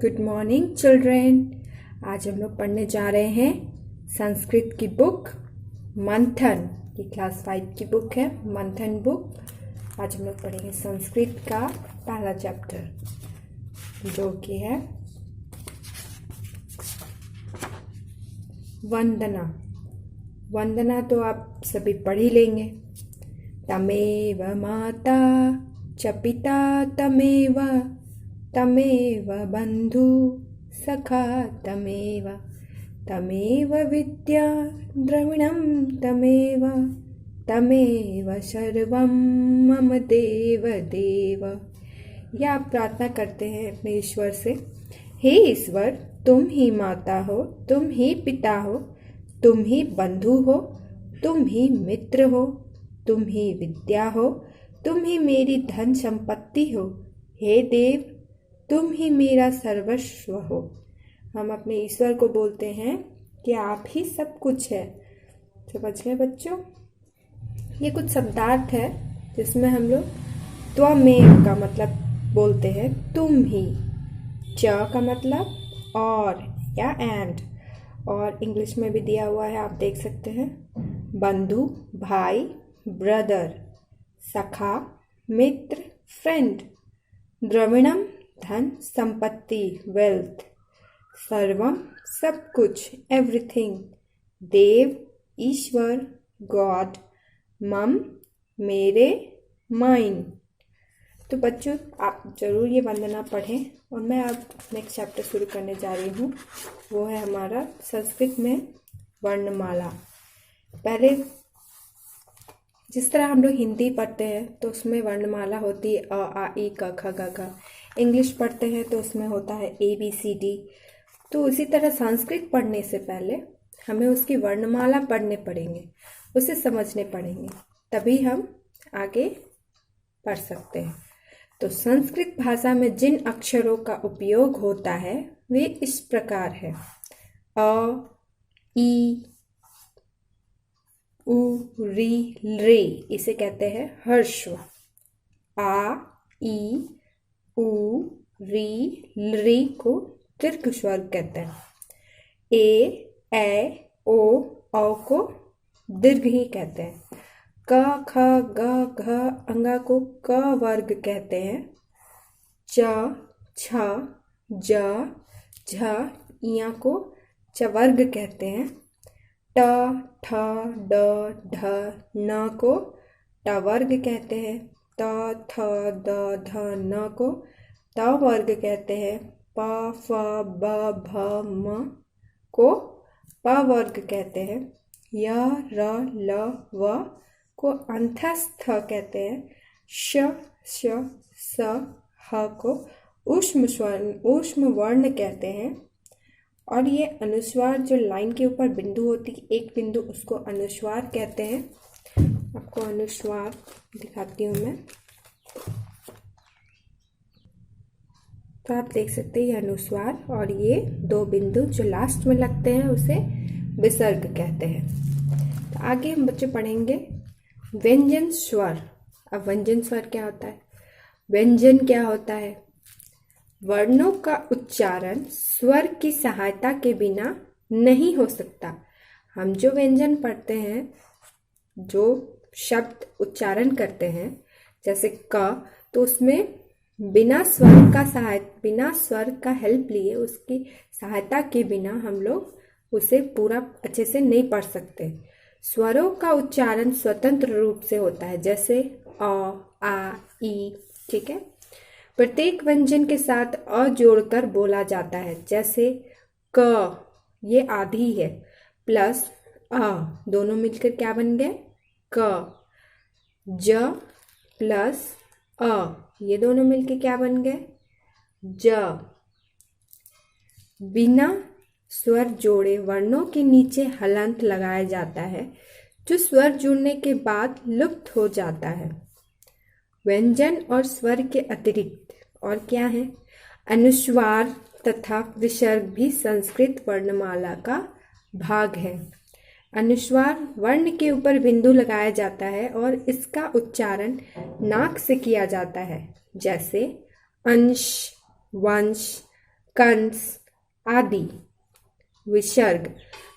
Good morning children. आज हम लोग पढ़ने जा रहे हैं संस्कृत की बुक मंथन। ये क्लास 5 की बुक है, मंथन बुक। आज हम लोग पढ़ेंगे संस्कृत का पहला चैप्टर जो कि है वंदना। वंदना तो आप सभी पढ़ ही लेंगे। तमेव माता च पिता तमेव तमेव बंधु सखा तमेव तमेव विद्या द्रविणं तमेव तमेव सर्वं मम देव देव। यह आप प्रार्थना करते हैं अपने ईश्वर से। हे ईश्वर, तुम ही माता हो, तुम ही पिता हो, तुम ही बंधु हो, तुम ही मित्र हो, तुम ही विद्या हो, तुम ही मेरी धन संपत्ति हो। हे देव, तुम ही मेरा सर्वस्व हो। हम अपने ईश्वर को बोलते हैं कि आप ही सब कुछ है। समझ गए बच्चों? ये कुछ शब्दार्थ है जिसमें हम लोग त्वमेव का मतलब बोलते हैं तुम ही, च का मतलब और या एंड, और इंग्लिश में भी दिया हुआ है, आप देख सकते हैं। बंधु भाई, ब्रदर, सखा मित्र, फ्रेंड, द्रविणम धन संपत्ति वेल्थ, सर्वम सब कुछ एवरीथिंग, देव ईश्वर गॉड, मम मेरे माइन। तो बच्चों आप जरूर ये वंदना पढ़ें। और मैं अब नेक्स्ट चैप्टर शुरू करने जा रही हूँ, वो है हमारा संस्कृत में वर्णमाला। पहले जिस तरह हम लोग हिंदी पढ़ते हैं तो उसमें वर्णमाला होती है अ आ ई क ख ग घ। इंग्लिश पढ़ते हैं तो उसमें होता है ABCD। तो उसी तरह संस्कृत पढ़ने से पहले हमें उसकी वर्णमाला पढ़ने पड़ेंगे, उसे समझने पड़ेंगे, तभी हम आगे पढ़ सकते हैं। तो संस्कृत भाषा में जिन अक्षरों का उपयोग होता है वे इस प्रकार है। अ ई उ री रे, इसे कहते हैं हर्ष। आ ई उ री री को दीर्घ स्वर कहते हैं। ए ओ औ को दीर्घ ही कहते हैं। क ख ग घ अंगा को क वर्ग कहते हैं। च छ ज झ इया को च वर्ग कहते हैं। ट ठ ड ढ न को ट वर्ग कहते हैं। त थ द ध न को त वर्ग कहते हैं। प फ ब भ म को प वर्ग कहते हैं। य र ल व को अंतस्थ कहते हैं। श श स ह को ऊष्म वर्ण कहते हैं। और ये अनुस्वार जो लाइन के ऊपर बिंदु होती है, एक बिंदु, उसको अनुस्वार कहते हैं। आपको अनुस्वार दिखाती हूँ मैं। तो आप देख सकते हैं ये अनुस्वार, और ये दो बिंदु जो लास्ट में लगते हैं उसे विसर्ग कहते हैं। तो आगे हम बच्चे पढ़ेंगे व्यंजन स्वर। अब व्यंजन स्वर क्या होता है, व्यंजन क्या होता है? वर्णों का उच्चारण स्वर की सहायता के बिना नहीं हो सकता। हम जो व्यंजन पढ़ते हैं, जो शब्द उच्चारण करते हैं, जैसे क, तो उसमें बिना स्वर का हेल्प लिए, उसकी सहायता के बिना हम लोग उसे पूरा अच्छे से नहीं पढ़ सकते। स्वरों का उच्चारण स्वतंत्र रूप से होता है, जैसे अ आ ई। ठीक है। प्रत्येक व्यंजन के साथ अ जोड़कर बोला जाता है, जैसे क, ये आधी है, प्लस अ, दोनों मिलकर क्या बन गए? क। ज प्लस अ, ये दोनों मिलकर क्या बन गए? ज। बिना स्वर जोड़े वर्णों के नीचे हलंत लगाया जाता है, जो स्वर जुड़ने के बाद लुप्त हो जाता है। व्यंजन और स्वर के अतिरिक्त और क्या है? अनुस्वार तथा विसर्ग भी संस्कृत वर्णमाला का भाग है। अनुस्वार वर्ण के ऊपर बिंदु लगाया जाता है और इसका उच्चारण नाक से किया जाता है, जैसे अंश, वंश, कंस आदि। विसर्ग,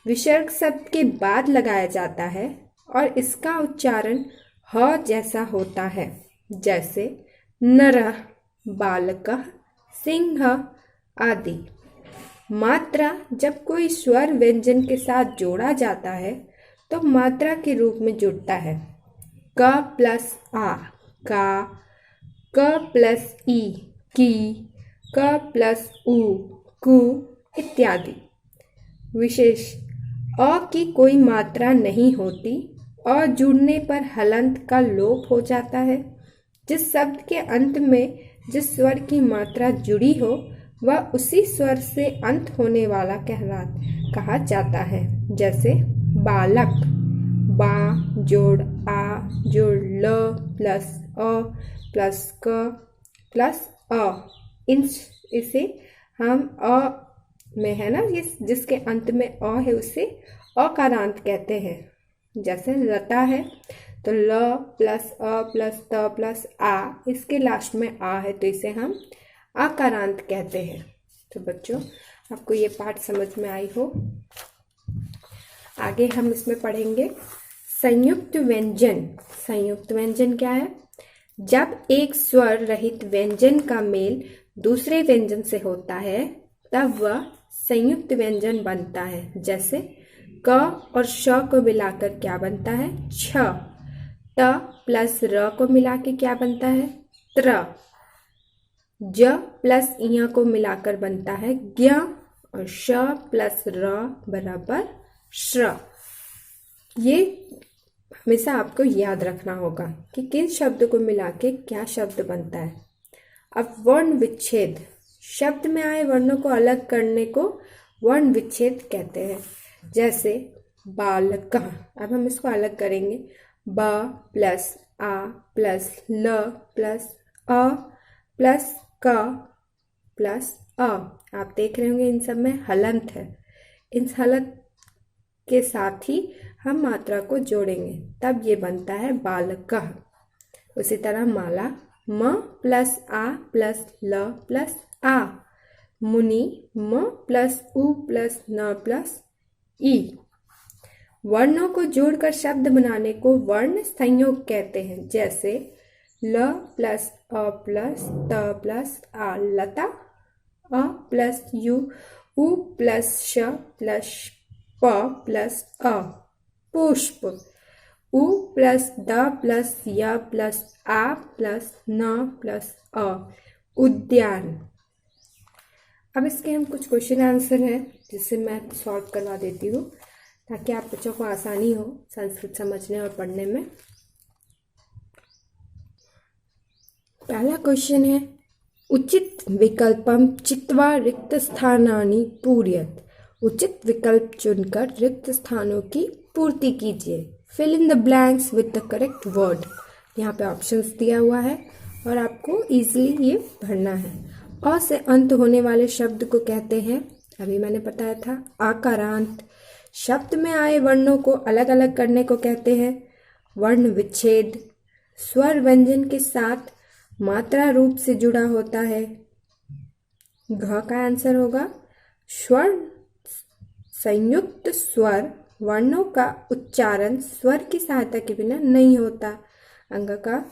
विसर्ग शब्द के बाद लगाया जाता है और इसका उच्चारण ह जैसा होता है, जैसे नरः, बालकः, सिंह आदि। मात्रा, जब कोई स्वर व्यंजन के साथ जोड़ा जाता है तो मात्रा के रूप में जुड़ता है। क प्लस आ का, क प्लस ई की, क प्लस उ कु इत्यादि। विशेष, अ की कोई मात्रा नहीं होती और जुड़ने पर हलंत का लोप हो जाता है। जिस शब्द के अंत में जिस स्वर की मात्रा जुड़ी हो वह उसी स्वर से अंत होने वाला कहा जाता है। जैसे बालक, बा जोड़ आ जोड़ ल प्लस अ प्लस क प्लस अ। इसे हम अ में है ना, जिसके अंत में अ है उसे अकारांत कहते हैं। जैसे लता है तो ल प्लस अ प्लस त प्लस आ, इसके लास्ट में आ है तो इसे हम आकारांत कहते हैं। तो बच्चों, आपको ये पाठ समझ में आई हो। आगे हम इसमें पढ़ेंगे संयुक्त व्यंजन। संयुक्त व्यंजन क्या है? जब एक स्वर रहित व्यंजन का मेल दूसरे व्यंजन से होता है तब वह संयुक्त व्यंजन बनता है। जैसे क और श को मिलाकर क्या बनता है? छ। त प्लस र को मिला के क्या बनता है? त्र। ज प्लस य को मिलाकर बनता है ज्ञ और श प्लस र बराबर श्र। ये हमेशा आपको याद रखना होगा कि किन शब्द को मिला के क्या शब्द बनता है। अब वर्ण विच्छेद, शब्द में आए वर्णों को अलग करने को वर्ण विच्छेद कहते हैं। जैसे बालक, अब हम इसको अलग करेंगे। ब प्लस आ प्लस ल प्लस अ प्लस क प्लस अ। आप देख रहे होंगे इन सब में हलंत है। इन हलंत के साथ ही हम मात्रा को जोड़ेंगे तब ये बनता है बालकः। उसी तरह माला, म प्लस आ प्लस ल प्लस आ। मुनि, म प्लस उ प्लस न प्लस ई। वर्णों को जोड़कर शब्द बनाने को वर्ण संयोग कहते हैं। जैसे ल प्लस अ प्लस त प्लस आ लता, अ प्लस यू, उ प्लस श प्लस प प्लस अ पुष्प, उ प्लस द प्लस य प्लस आ प्लस न प्लस अ उद्यान। अब इसके हम कुछ क्वेश्चन आंसर हैं जिससे मैं सॉल्व करवा देती हूँ ताकि आप बच्चों को आसानी हो संस्कृत समझने और पढ़ने में। पहला क्वेश्चन है, उचित विकल्पम चित्वा रिक्त स्थानानि पूरयत। उचित विकल्प चुनकर रिक्त स्थानों की पूर्ति कीजिए। Fill in the blanks with the correct word. यहाँ पे ऑप्शंस दिया हुआ है और आपको इजीली ये भरना है। अ से अंत होने वाले शब्द को कहते हैं, अभी मैंने बताया था, आकारांत। शब्द में आए वर्णों को अलग अलग करने को कहते हैं वर्ण विच्छेद। स्वर व्यंजन के साथ मात्रा रूप से जुड़ा होता है। घ का आंसर होगा स्वर। संयुक्त स्वर वर्णों का उच्चारण स्वर की सहायता के बिना नहीं होता। अंग का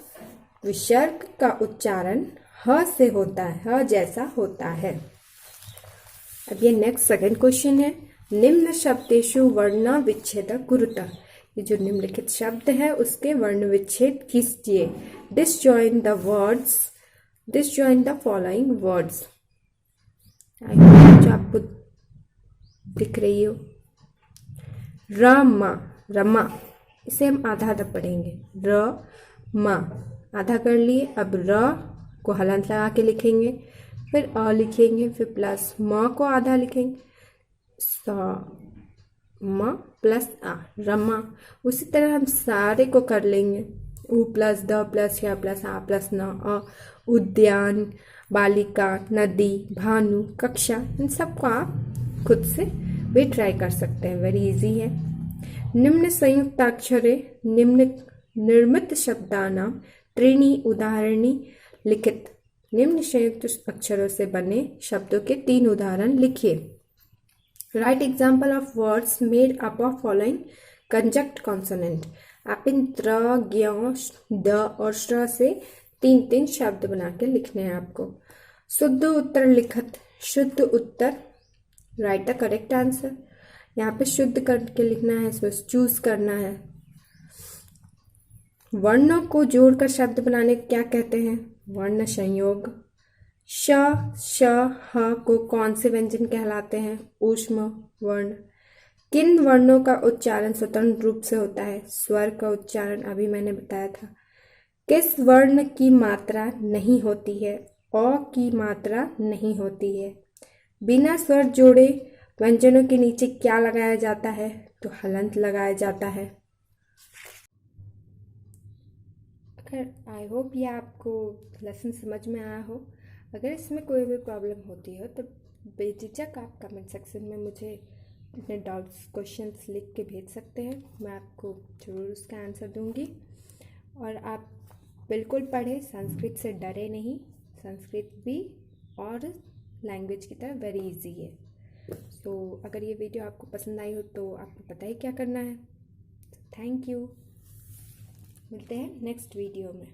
विसर्ग का उच्चारण ह से होता है, ह जैसा होता है। अब ये नेक्स्ट सेकंड क्वेश्चन है, निम्न शब्देषु वर्ण विच्छेद कुरुतः। ये जो निम्नलिखित शब्द है उसके वर्ण विच्छेद कीजिए। Disjoint the words, disjoint the following words. जो आपको दिख रही हो, रमा, रमा, इसे हम आधा आधा पढ़ेंगे। र मा आधा कर लिए। अब र को हलंत लगा के लिखेंगे, फिर अ लिखेंगे, फिर प्लस म को आधा लिखेंगे, स म प्लस आ, रमा। उसी तरह हम सारे को कर लेंगे। उ प्लस द प्लस या प्लस आ प्लस न अ। उद्यान, बालिका, नदी, भानु, कक्षा, इन सबको आप खुद से भी ट्राई कर सकते हैं, वेरी इजी है। निम्न संयुक्ताक्षरे निम्न निर्मित शब्दानां त्रीणि उदाहरणी लिखित। निम्न संयुक्त अक्षरों से बने शब्दों के 3 उदाहरण लिखिए। Write example of words made up of following conjunct consonant. आप इन त्र, ज्ञ, द और श्र से 3 शब्द बना के लिखने हैं आपको। शुद्ध उत्तर लिखत, शुद्ध उत्तर, राइट द करेक्ट आंसर। यहाँ पे शुद्ध करके लिखना है, इसमें चूज करना है। वर्णों को जोड़कर शब्द बनाने को क्या कहते हैं? वर्ण संयोग। श, श, ह को कौन से व्यंजन कहलाते हैं? ऊष्म वर्ण। किन वर्णों का उच्चारण स्वतंत्र रूप से होता है? स्वर का उच्चारण अभी मैंने बताया था। किस वर्ण की मात्रा नहीं होती है? अ की मात्रा नहीं होती है। बिना स्वर जोड़े व्यंजनों के नीचे क्या लगाया जाता है? तो हलंत लगाया जाता है। अगर आई होप ये आपको लेसन समझ में आया हो। अगर इसमें कोई भी प्रॉब्लम होती हो तो बेझिझक आप कमेंट सेक्शन में मुझे अपने डाउट्स क्वेश्चंस लिख के भेज सकते हैं, मैं आपको ज़रूर उसका आंसर दूंगी। और आप बिल्कुल पढ़ें, संस्कृत से डरे नहीं। संस्कृत भी और लैंग्वेज की तरह वेरी इजी है। सो अगर ये वीडियो आपको पसंद आई हो तो आपको पता ही क्या करना है। थैंक यू, मिलते हैं नेक्स्ट वीडियो में।